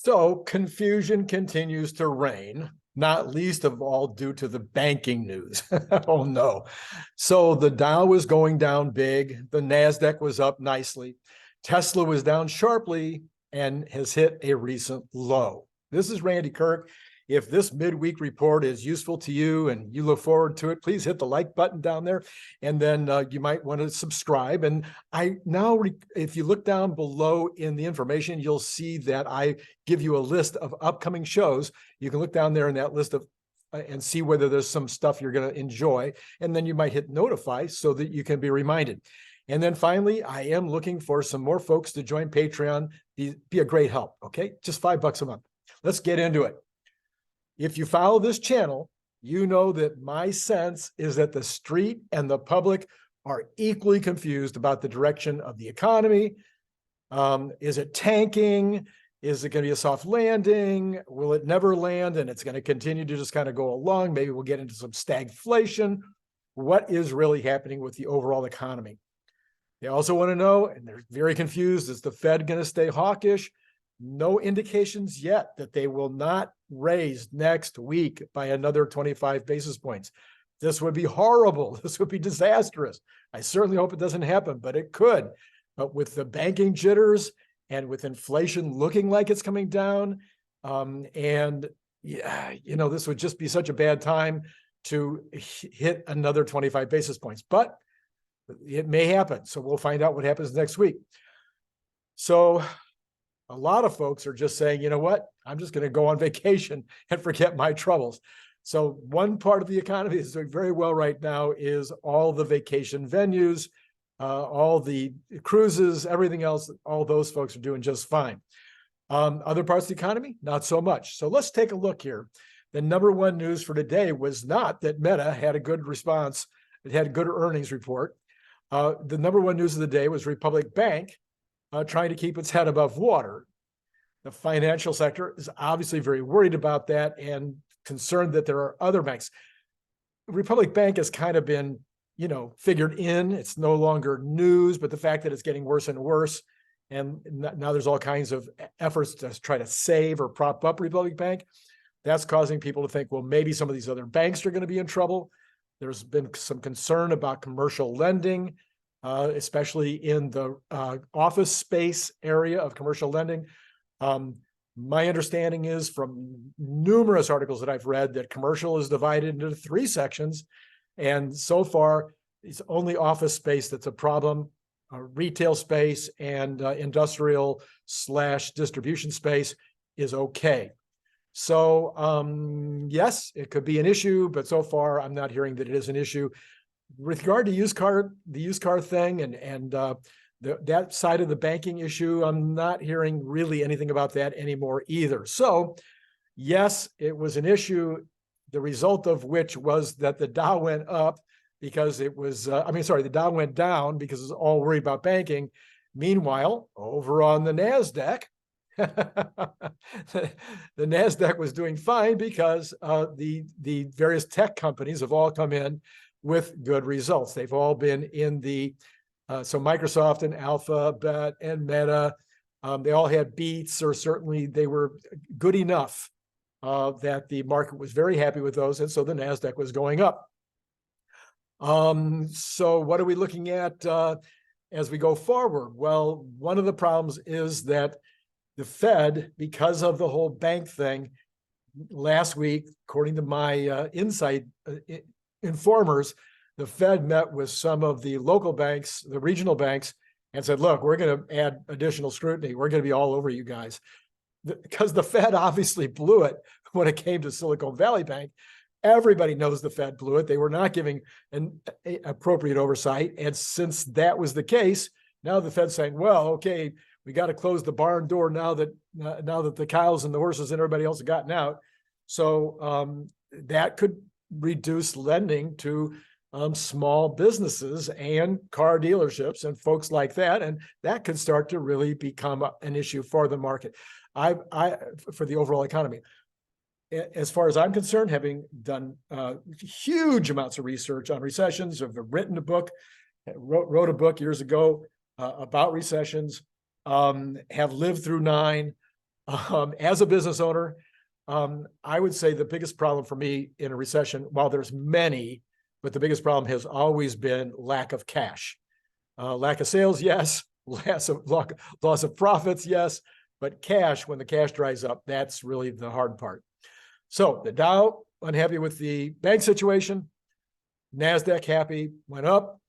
So confusion continues to reign, not least of all due to the banking news. Oh no. So the Dow was going down big. The NASDAQ was up nicely. Tesla was down sharply and has hit a recent low. This is Randy Kirk. If this midweek report is useful to you and you look forward to it, please hit the like button down there. And then you might want to subscribe. And if you look down below in the information, you'll see that I give you a list of upcoming shows. You can look down there in that list of and see whether there's some stuff you're going to enjoy. And then you might hit notify so that you can be reminded. And then finally, I am looking for some more folks to join Patreon. Be a great help. Okay, just $5 a month. Let's get into it. If you follow this channel, you know that my sense is that the street and the public are equally confused about the direction of the economy. Is it tanking? Is it going to be a soft landing? Will it never land and it's going to continue to just kind of go along? Maybe we'll get into some stagflation. What is really happening with the overall economy? They also want to know, and they're very confused, is the Fed going to stay hawkish? No indications yet that they will not raise next week by another 25 basis points. This would be horrible. This would be disastrous. I certainly hope it doesn't happen, but it could. But with the banking jitters and with inflation looking like it's coming down, this would just be such a bad time to hit another 25 basis points. But it may happen. So we'll find out what happens next week. So a lot of folks are just saying, you know what, I'm just going to go on vacation and forget my troubles. So one part of the economy that's doing very well right now is all the vacation venues, all the cruises, everything else, all those folks are doing just fine. Other parts of the economy, not so much. So let's take a look here. The number one news for today was not that Meta had a good response. It had a good earnings report. The number one news of the day was Republic Bank trying to keep its head above water. The financial sector is obviously very worried about that and concerned that there are other banks. Republic Bank has kind of been, figured in. It's no longer news, but the fact that it's getting worse and worse, and now there's all kinds of efforts to try to save or prop up Republic Bank, that's causing people to think, well, maybe some of these other banks are going to be in trouble. There's been some concern about commercial lending, especially in the office space area of commercial lending. My understanding is from numerous articles that I've read that commercial is divided into 3 sections. And so far, it's only office space that's a problem. Retail space and industrial/distribution space is okay. So yes, it could be an issue, but so far I'm not hearing that it is an issue. With regard to the used car thing and that side of the banking issue, I'm not hearing really anything about that anymore either. So yes, it was an issue, the result of which was that the Dow went up because it was, the Dow went down because it was all worried about banking. Meanwhile, over on the NASDAQ, the NASDAQ was doing fine because the various tech companies have all come in with good results. They've all been in the, so Microsoft and Alphabet and Meta, they all had beats, or certainly they were good enough that the market was very happy with those. And so the NASDAQ was going up. So what are we looking at as we go forward? Well, one of the problems is that the Fed, because of the whole bank thing, last week, according to my inside informers, the Fed met with some of the local banks, the regional banks, and said, look, we're going to add additional scrutiny. We're going to be all over you guys. Because the Fed obviously blew it when it came to Silicon Valley Bank. Everybody knows the Fed blew it. They were not giving an appropriate oversight. And since that was the case, now the Fed's saying, well, okay, we got to close the barn door now that the cows and the horses and everybody else have gotten out. So that could reduce lending to small businesses and car dealerships and folks like that. And that could start to really become an issue for the market, for the overall economy. As far as I'm concerned, having done huge amounts of research on recessions, I've written a book, wrote a book years ago about recessions, have lived through 9. As a business owner, I would say the biggest problem for me in a recession, while there's many, but the biggest problem has always been lack of cash. Lack of sales, yes. Loss of profits, yes. But cash, when the cash dries up, that's really the hard part. So the Dow, unhappy with the bank situation. NASDAQ happy, went up.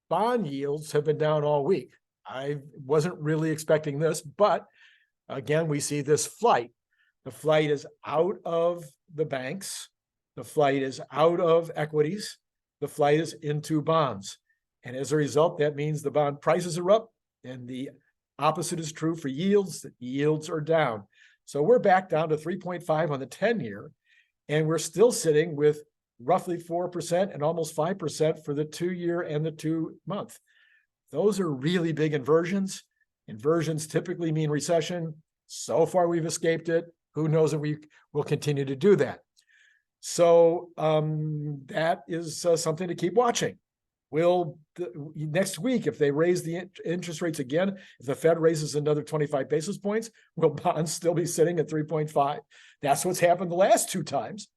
Bond yields have been down all week. I wasn't really expecting this, but again, we see this flight. The flight is out of the banks. The flight is out of equities. The flight is into bonds. And as a result, that means the bond prices are up, and the opposite is true for yields. The yields are down. So we're back down to 3.5 on the 10-year, and we're still sitting with roughly 4% and almost 5% for the 2-year and the 2-month. Those are really big inversions. Inversions typically mean recession. So far, we've escaped it. Who knows if we will continue to do that? So that is something to keep watching. Next week, if they raise the interest rates again, if the Fed raises another 25 basis points, will bonds still be sitting at 3.5? That's what's happened the last 2 times.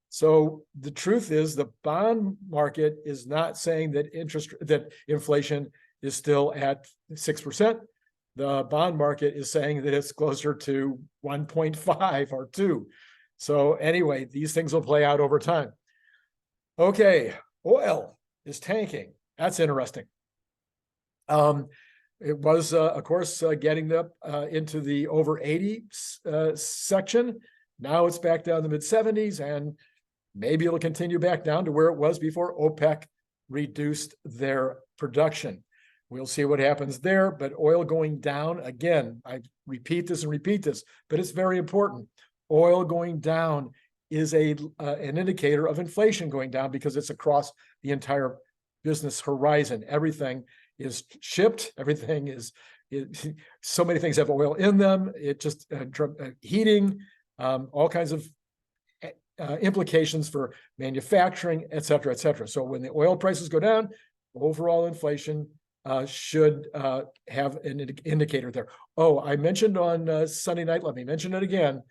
So the truth is, the bond market is not saying that inflation is still at 6%. The bond market is saying that it's closer to 1.5 or 2. So anyway, these things will play out over time. Okay, oil is tanking. That's interesting. It was, of course, getting up into the over 80 section. Now it's back down to the mid-70s, and maybe it'll continue back down to where it was before OPEC reduced their production. We'll see what happens there, but oil going down, again, I repeat this, but it's very important. Oil going down is an indicator of inflation going down, because it's across the entire business horizon. Everything is shipped. Everything is so many things have oil in them. It just heating, all kinds of implications for manufacturing, et cetera, et cetera. So when the oil prices go down, overall inflation should have an indicator there. Oh, I mentioned on Sunday night, let me mention it again,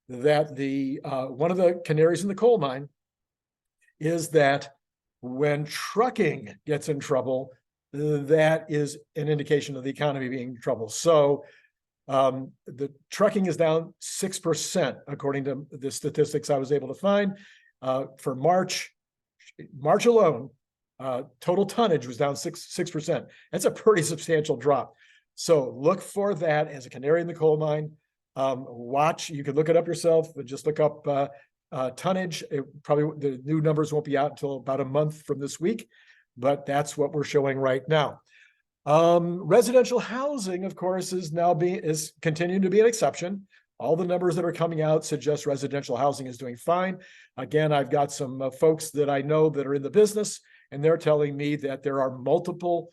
that the one of the canaries in the coal mine is that when trucking gets in trouble, that is an indication of the economy being in trouble. So the trucking is down 6%, according to the statistics I was able to find. For March alone, total tonnage was down 6%. That's a pretty substantial drop. So look for that as a canary in the coal mine. Watch, you can look it up yourself, but just look up tonnage. The new numbers won't be out until about a month from this week, but that's what we're showing right now. Residential housing, of course, is continuing to be an exception. All the numbers that are coming out suggest residential housing is doing fine. Again, I've got some folks that I know that are in the business, and they're telling me that there are multiple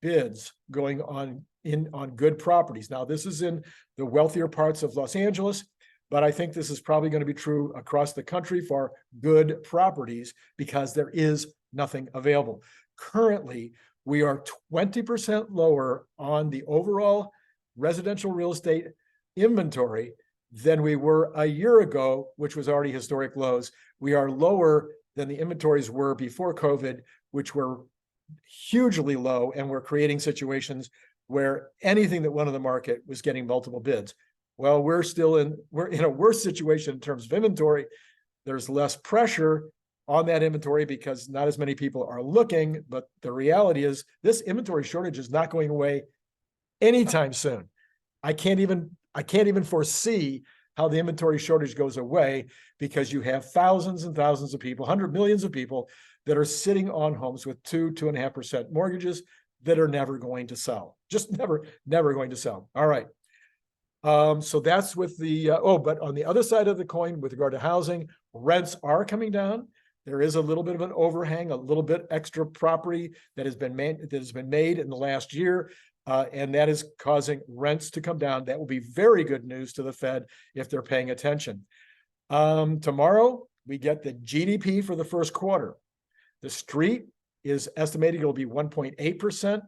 bids going on good properties. Now, this is in the wealthier parts of Los Angeles, but I think this is probably going to be true across the country for good properties, because there is nothing available. Currently, we are 20% lower on the overall residential real estate inventory than we were a year ago, which was already historic lows. We are lower than the inventories were before COVID, which were hugely low, and we're creating situations where anything that went on the market was getting multiple bids. Well, we're in a worse situation in terms of inventory. There's less pressure on that inventory because not as many people are looking, but the reality is this inventory shortage is not going away anytime soon. I can't even foresee how the inventory shortage goes away, because you have thousands and thousands of people, 100 millions of people that are sitting on homes with 2.5% mortgages that are never going to sell, just never going to sell. All right. So that's with the, but on the other side of the coin, with regard to housing, rents are coming down. There is a little bit of an overhang, a little bit extra property that has been made in the last year, and that is causing rents to come down. That will be very good news to the Fed if they're paying attention. Tomorrow, we get the GDP for the first quarter. The street is estimating it'll be 1.8%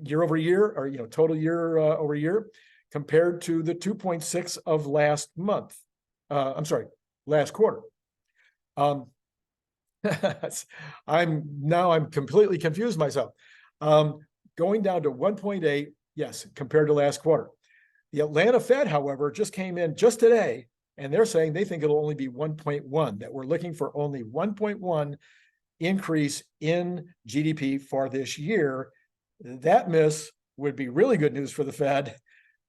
year over year, or total year over year. compared to the 2.6 of last month. Last quarter. I'm completely confused myself. Going down to 1.8, yes, compared to last quarter. The Atlanta Fed, however, just came in just today, and they're saying they think it'll only be 1.1, that we're looking for only 1.1 increase in GDP for this year. That miss would be really good news for the Fed.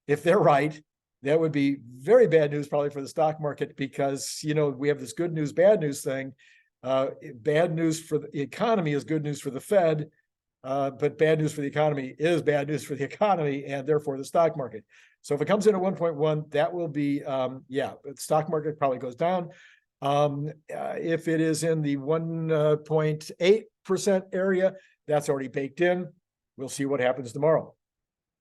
If they're right, that would be very bad news probably for the stock market, because, you know, we have this good news, bad news thing. Bad news for the economy is good news for the Fed, but bad news for the economy is bad news for the economy and therefore the stock market. So if it comes in at 1.1, that will be, the stock market probably goes down. If it is in the 1.8% area, that's already baked in. We'll see what happens tomorrow.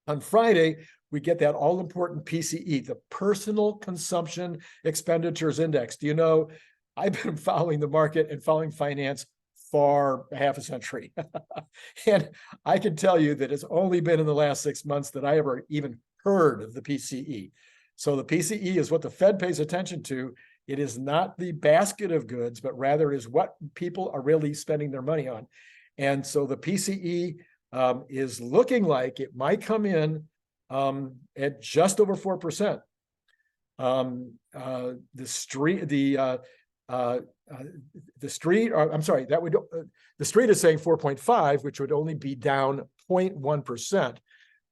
On Friday, we get that all-important PCE, the Personal Consumption Expenditures Index. Do you know, I've been following the market and following finance for half a century. And I can tell you that it's only been in the last 6 months that I ever even heard of the PCE. So the PCE is what the Fed pays attention to. It is not the basket of goods, but rather is what people are really spending their money on. And so the PCE is looking like it might come in at just over 4%. The street is saying 4.5, which would only be down 0.1%.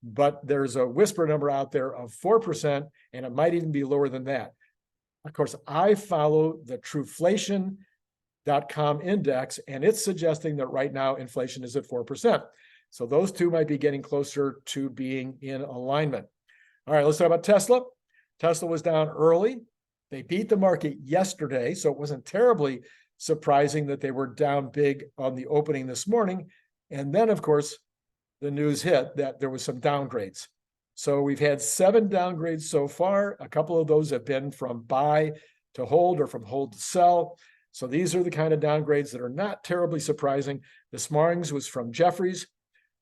But there's a whisper number out there of 4%, and it might even be lower than that. Of course, I follow the Trueflation.com index, and it's suggesting that right now inflation is at 4%. So those two might be getting closer to being in alignment. All right, let's talk about Tesla. Tesla was down early. They beat the market yesterday, so it wasn't terribly surprising that they were down big on the opening this morning. And then, of course, the news hit that there was some downgrades. So we've had 7 downgrades so far. A couple of those have been from buy to hold or from hold to sell. So these are the kind of downgrades that are not terribly surprising. This morning's was from Jefferies,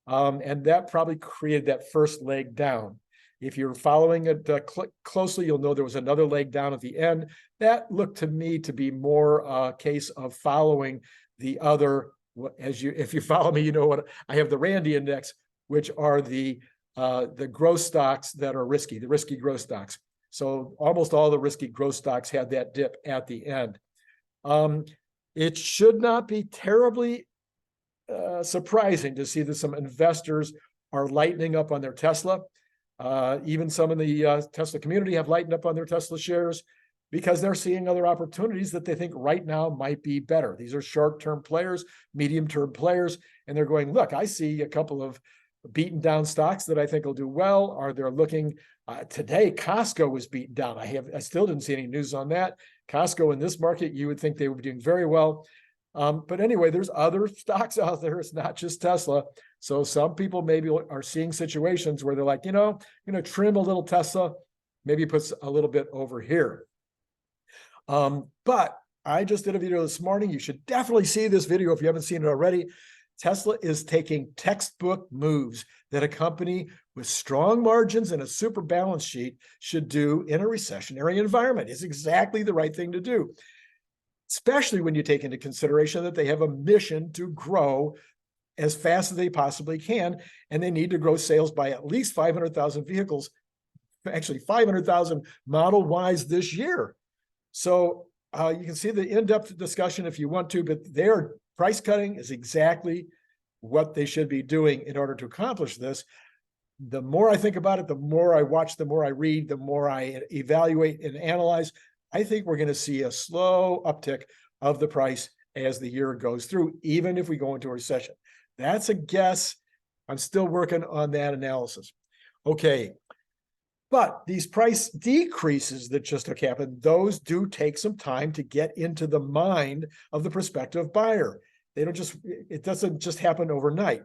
and that probably created that first leg down. If you're following it closely, you'll know there was another leg down at the end. That looked to me to be more a case of following the other. If you follow me, you know what I have, the Randy index, which are the growth stocks that are risky, the risky growth stocks. So almost all the risky growth stocks had that dip at the end. It should not be terribly surprising to see that some investors are lightening up on their Tesla. Even some in the Tesla community have lightened up on their Tesla shares because they're seeing other opportunities that they think right now might be better. These are short-term players, medium-term players, and they're going, look, I see a couple of beaten down stocks that I think will do well. Are they looking today? Costco was beaten down. I still didn't see any news on that. Costco in this market, you would think they would be doing very well. But anyway, there's other stocks out there. It's not just Tesla. So some people maybe are seeing situations where they're like, you know, I'm going to trim a little Tesla, maybe puts a little bit over here. But I just did a video this morning. You should definitely see this video if you haven't seen it already. Tesla is taking textbook moves that a company with strong margins and a super balance sheet should do in a recessionary environment. It's exactly the right thing to do, especially when you take into consideration that they have a mission to grow as fast as they possibly can, and they need to grow sales by at least 500,000 vehicles, actually 500,000 Model Ys this year. So you can see the in-depth discussion if you want to, but their price cutting is exactly what they should be doing in order to accomplish this. The more I think about it, the more I watch, the more I read, the more I evaluate and analyze, I think we're going to see a slow uptick of the price as the year goes through, even if we go into a recession. That's a guess. I'm still working on that analysis. Okay. But these price decreases that just happened, those do take some time to get into the mind of the prospective buyer. It doesn't just happen overnight.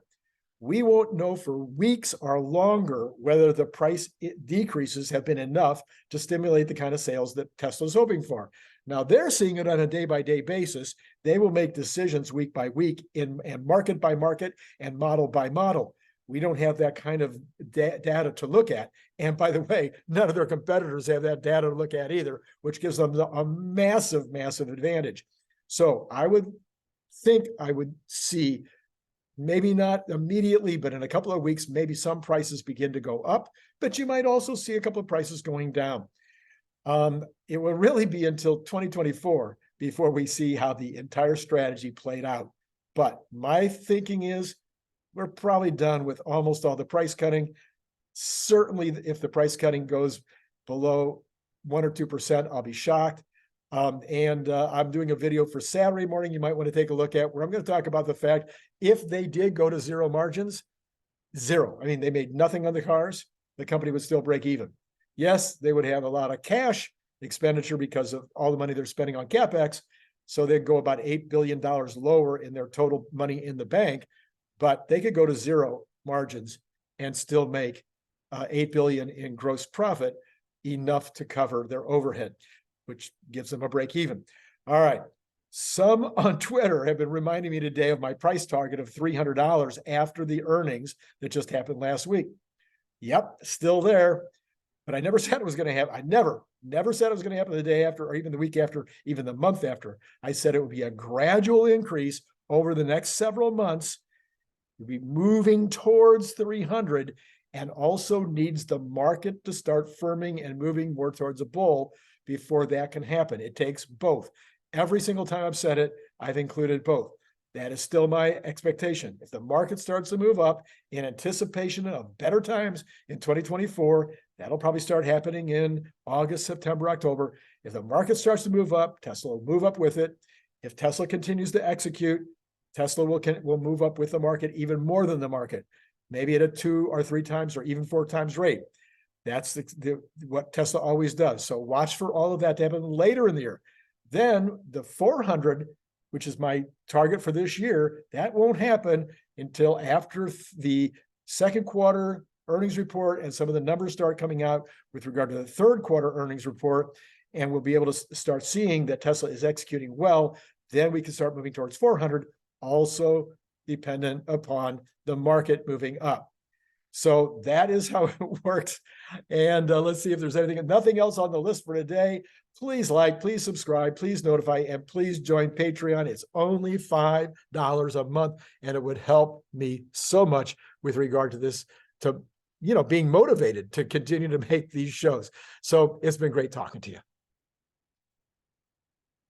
We won't know for weeks or longer whether the price decreases have been enough to stimulate the kind of sales that Tesla's hoping for. Now they're seeing it on a day-by-day basis. They will make decisions week by week and market by market and model by model. We don't have that kind of data to look at. And by the way, none of their competitors have that data to look at either, which gives them a massive, massive advantage. So I would think I would see, maybe not immediately, but in a couple of weeks, maybe some prices begin to go up, but you might also see a couple of prices going down. It will really be until 2024 before we see how the entire strategy played out. But my thinking is we're probably done with almost all the price cutting. Certainly, if the price cutting goes below 1 or 2%, I'll be shocked. I'm doing a video for Saturday morning you might want to take a look at, where I'm going to talk about the fact if they did go to zero margins, zero. I mean, they made nothing on the cars, the company would still break even. Yes, they would have a lot of cash expenditure because of all the money they're spending on CapEx. So they'd go about $8 billion lower in their total money in the bank, but they could go to zero margins and still make $8 billion in gross profit, enough to cover their overhead, which gives them a break even. All right. Some on Twitter have been reminding me today of my price target of $300 after the earnings that just happened last week. Yep, still there. But I never said it was going to happen. I never said it was going to happen the day after, or even the week after, even the month after. I said it would be a gradual increase over the next several months. We'll be moving towards 300, and also needs the market to start firming and moving more towards a bull before that can happen. It takes both. Every single time I've said it, I've included both. That is still my expectation. If the market starts to move up in anticipation of better times in 2024, that'll probably start happening in August, September, October. If the market starts to move up, Tesla will move up with it. If Tesla continues to execute, Tesla will move up with the market even more than the market, maybe at a 2 or 3 times or even 4 times rate. That's what Tesla always does. So watch for all of that to happen later in the year. Then the 400, which is my target for this year, that won't happen until after the second quarter earnings report and some of the numbers start coming out with regard to the third quarter earnings report. And we'll be able to start seeing that Tesla is executing well. Then we can start moving towards 400, also dependent upon the market moving up. So that is how it works. And let's see if there's nothing else on the list for today. Please like, please subscribe, please notify, and please join Patreon. It's only $5 a month, and it would help me so much with regard to this, to being motivated to continue to make these shows. So it's been great talking to you.